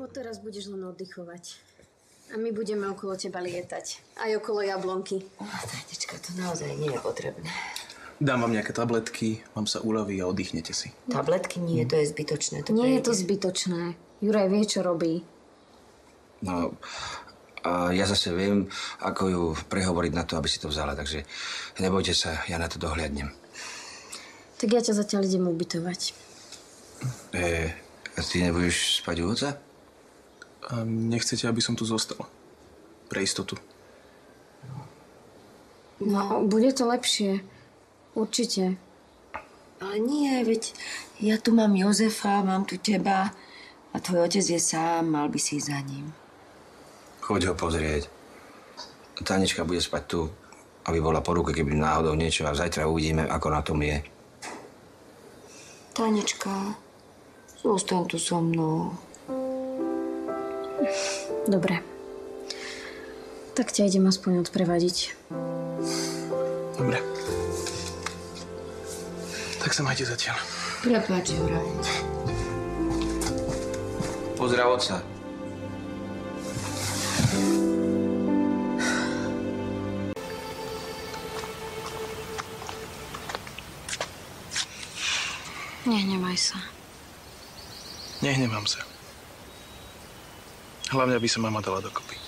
Odteraz budeš len oddychovať. A my budeme okolo teba lietať. Aj okolo jablonky. Tatička, to naozaj nie je potrebné. Dám vám nejaké tabletky, vám sa uľaví a oddychnete si. Tabletky nie, to je zbytočné. To nie prejde. je to zbytočné. Juraj vie, čo robí. No, a ja zase viem, ako ju prehovoriť na to, aby si to vzala, takže nebojte sa, ja na to dohliadnem. Tak ja ťa zatiaľ idem ubytovať. A ty nebudeš spať u otca? A nechcete, aby som tu zostal? Pre istotu. No, bude to lepšie. Určite. Ale nie, veď ja tu mám Jozefa, mám tu teba a tvoj otec je sám, mal by si ísť za ním. Choď ho pozrieť. Tanička bude spať tu, aby bola po ruke, keby náhodou niečo a zajtra uvidíme, ako na tom je. Tanička, zostaň tu so mnou. Dobre. Tak ťa idem aspoň odprevadiť. Dobre. Tak sa majte zatiaľ. Prepáč, Juraj. Pozdrav otca. Nehnevaj sa. Nehnevám sa. Hlavne, aby sa mama dala dokopy.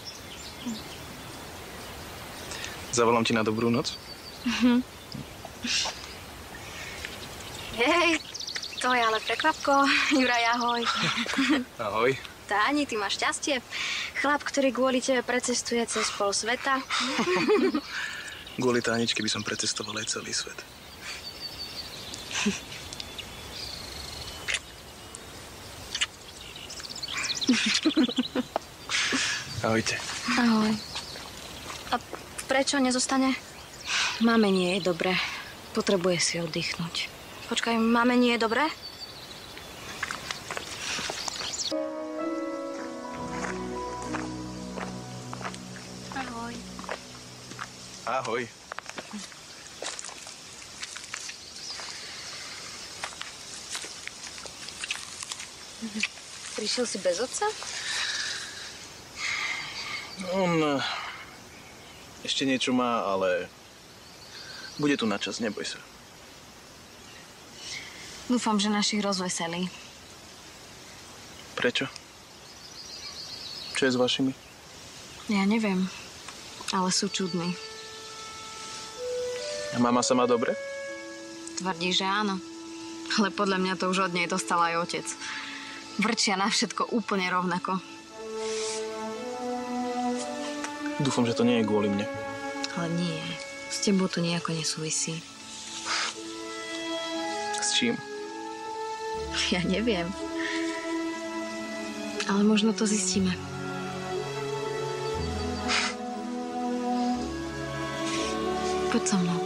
Zavolám ti na dobrú noc? Hej, to je ale prekvapko. Juraj, ahoj. Ahoj. Táni, ty máš šťastie. Chlap, ktorý kvôli tebe precestuje cez pol sveta. Kvôli Táničke by som precestoval aj celý svet. Ahojte. Ahoj. A prečo nezostane? Máme nie je dobre. Potrebuje si oddychnúť. Počkaj, máme nie je dobré? Ahoj. Ahoj. Prišiel si bez otca? On ešte niečo má, ale bude tu na čas, neboj sa. Dúfam, že našich rozveselí. Prečo? Čo je s vašimi? Ja neviem, ale sú čudní. A mama sa má dobre? Tvrdí, že áno. Ale podľa mňa to už od nej dostal aj otec. Vrčia na všetko úplne rovnako. Dúfam, že to nie je kvôli mne. Ale nie. S tebou to nejako nesúvisí. S čím? Ja neviem. Ale možno to zistíme. Poď so mnou.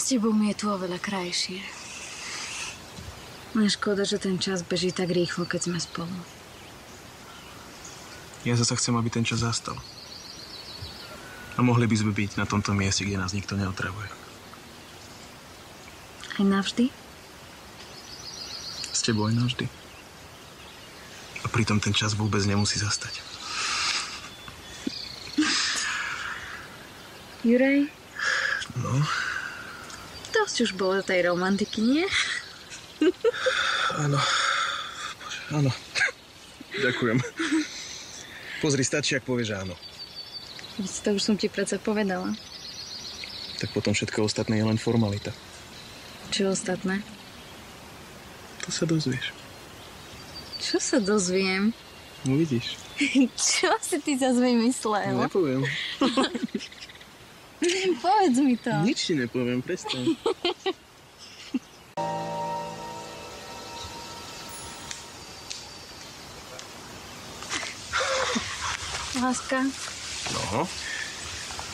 S tebou mi je tu oveľa krajšie. Len škoda, že ten čas beží tak rýchlo, keď sme spolu. Ja zasa chcem, aby ten čas zastal. A mohli by sme byť na tomto mieste, kde nás nikto neotravuje. Aj navždy? S tebou aj navždy. A pritom ten čas vôbec nemusí zastať. Juraj? No? Dosť už bolo tej romantiky, nie? Áno. Bože, áno. Ďakujem. Pozri, stačí, ak povieš áno. To už som ti predsa povedala. Tak potom všetko ostatné je len formalita. Čo ostatné? To sa dozvieš. Čo sa dozviem? Uvidíš. Čo si ty zase vymyslel? Nepoviem. Povedz mi to. Nič ti nepoviem, prestaň. Láska, No,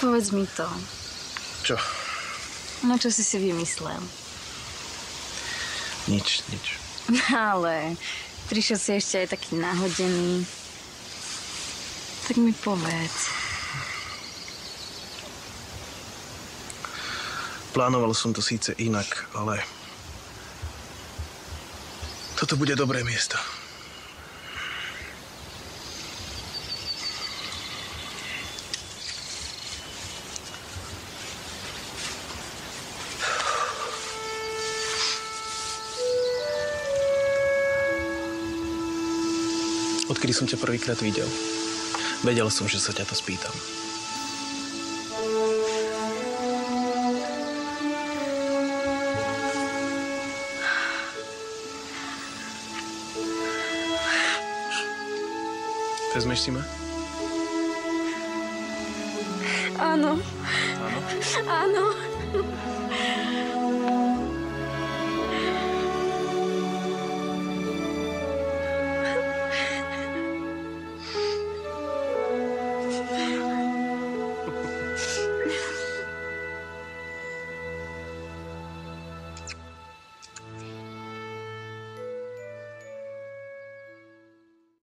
povedz mi to. čo? No čo si vymyslel? Nič. Ale prišiel si ešte aj taký nahodený. Tak mi povedz. Plánoval som to síce inak, ale toto bude dobré miesto. Odkedy som ťa prvýkrát videl, vedel som, že sa ťa to spýtam. Vezmeš si ma? Áno. Áno? Áno.